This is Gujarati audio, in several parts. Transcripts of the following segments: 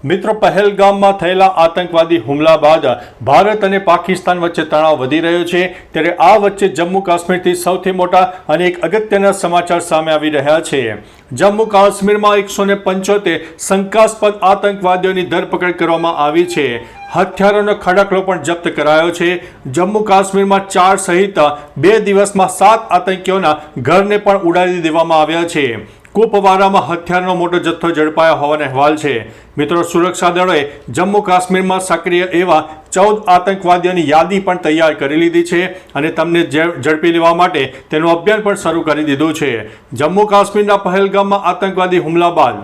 મિત્રો, પહેલગામમાં થયેલા આતંકવાદી હુમલા બાદ ભારત અને પાકિસ્તાન વચ્ચે તણાવ વધી રહ્યો છે. ત્યારે આ વચ્ચે જમ્મુ કાશ્મીરથી સૌથી મોટા અને એક અગત્યના સમાચાર સામે આવી રહ્યા છે. જમ્મુ કાશ્મીરમાં 175 શંકાસ્પદ આતંકવાદીઓની ધરપકડ કરવામાં આવી છે. હથિયારોનો ખડકલો પણ જપ્ત કરાયો છે. જમ્મુ કાશ્મીરમાં 4 સહિત 2 દિવસમાં 7 આતંકીઓના ઘરને પણ ઉડાડી દેવામાં આવ્યા છે. કુપવારામાં હથિયારનો મોટો જથ્થો ઝડપાયો હોવાનો અહેવાલ છે. મિત્રો, સુરક્ષા દળોએ જમ્મુ કાશ્મીરમાં સક્રિય એવા 14 આતંકવાદીઓની યાદી પણ તૈયાર કરી લીધી છે અને તેમને ઝડપી લેવા માટે તેનું અભિયાન પણ શરૂ કરી દીધું છે. જમ્મુ કાશ્મીરના પહેલગામમાં આતંકવાદી હુમલા બાદ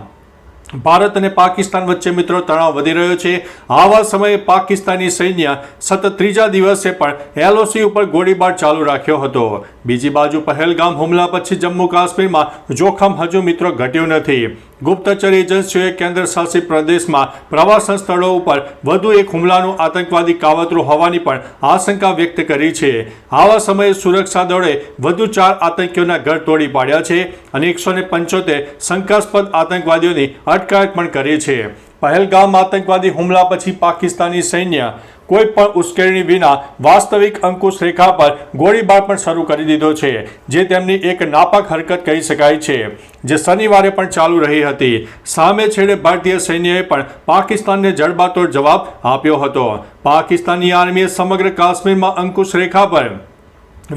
ભારત અને પાકિસ્તાન વચ્ચે મિત્રો તણાવ વધી રહ્યો છે. આવા સમયે પાકિસ્તાની સૈન્ય સતત 3જા દિવસે પણ LOC ઉપર ગોળીબાર ચાલુ રાખ્યો હતો. બીજી બાજુ પહેલગામ હુમલા પછી જમ્મુ કાશ્મીરમાં જોખમ હજુ મિત્રો ઘટ્યું નથી. ગુપ્તચર એજન્સીઓએ કેન્દ્ર શાસિત પ્રદેશમાં પ્રવાસન સ્થળો ઉપર વધુ એક હુમલાનું આતંકવાદી કાવતરું હોવાની પણ આશંકા વ્યક્ત કરી છે. આવા સમયે સુરક્ષા દળોએ વધુ 4 આતંકીઓના ઘર તોડી પાડ્યા છે અને 175 શંકાસ્પદ આતંકવાદીઓની અટકાયત પણ કરી છે. પહેલગામ આતંકવાદી હુમલા પછી પાકિસ્તાની સૈન્ય કોઈ પણ ઉશ્કેરણી વિના વાસ્તવિક અંકુશ રેખા પર ગોળીબાર પણ શરૂ કરી દીધો છે, જે તેમની એક નાપાક હરકત કહી શકાય છે, જે શનિવારે પણ ચાલુ રહી હતી. સામે છેડે ભારતીય સૈન્યએ પણ પાકિસ્તાનને જડબાતોડ જવાબ આપ્યો હતો. પાકિસ્તાની આર્મીએ સમગ્ર કાશ્મીરમાં અંકુશ રેખા પર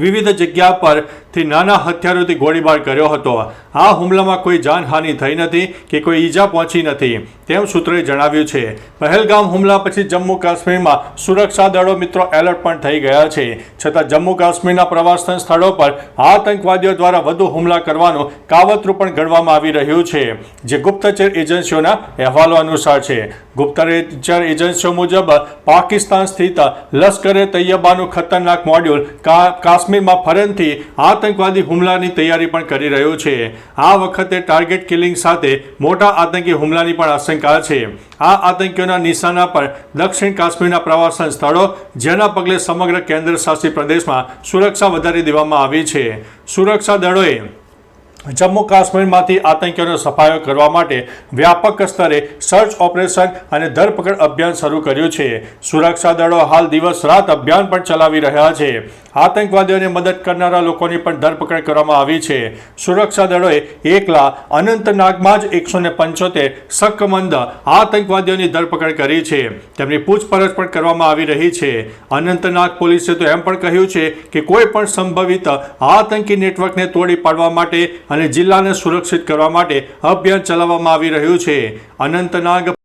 વિવિધ જગ્યા પરથી નાના હથિયારોથી ગોળીબાર કર્યો હતો. આ હુમલામાં કોઈ જાનહાનિ થઈ નથી કે કોઈ ઈજા પહોંચી નથી, તેમ સૂત્રોએ જણાવ્યું છે. પહેલગામ હુમલા પછી જમ્મુ કાશ્મીરમાં સુરક્ષા દળો મિત્રો એલર્ટ પણ થઈ ગયા છે. છતાં જમ્મુ કાશ્મીરના પ્રવાસન સ્થળો પર આતંકવાદીઓ દ્વારા વધુ હુમલા કરવાનું કાવતરું પણ ઘડવામાં આવી રહ્યું છે, જે ગુપ્તચર એજન્સીઓના અહેવાલો અનુસાર છે. ગુપ્તચર એજન્સીઓ મુજબ પાકિસ્તાન સ્થિત લશ્કરે તૈયબાનું ખતરનાક મોડ્યુલ કાશ્મીરમાં ફરીથી આતંકવાદી હુમલાની તૈયારી પણ કરી રહ્યું છે. આ વખતે ટાર્ગેટ કિલિંગ સાથે મોટા આતંકી હુમલાની પણ આશંકા છે. આ આતંકીઓના નિશાના પર દક્ષિણ કાશ્મીરના પ્રવાસન સ્થળો, જેના પગલે સમગ્ર કેન્દ્ર શાસિત પ્રદેશમાં સુરક્ષા વધારી દેવામાં આવી છે. સુરક્ષા દળોએ જમ્મુ કાશ્મીરમાંથી આતંકીઓનો સફાયો કરવા માટે વ્યાપક સ્તરે સર્ચ ઓપરેશન અને ધરપકડ અભિયાન શરૂ કર્યું છે. સુરક્ષા દળો હાલ દિવસ રાત અભિયાન પણ ચલાવી રહ્યા છે. આતંકવાદીઓને મદદ કરનારા લોકોની પણ ધરપકડ કરવામાં આવી છે. સુરક્ષા દળોએ એકલા અનંતનાગમાં જ 175 શંકમંદ આતંકવાદીઓની ધરપકડ કરી છે. તેમની પૂછપરછ પણ કરવામાં આવી રહી છે. અનંતનાગ પોલીસે તો એમ પણ કહ્યું છે કે કોઈ પણ સંભવિત આતંકી નેટવર્કને તોડી પાડવા માટે અને જિલ્લાને સુરક્ષિત કરવા માટે અભિયાન ચલાવવામાં આવી રહ્યું છે. અનંતનાગ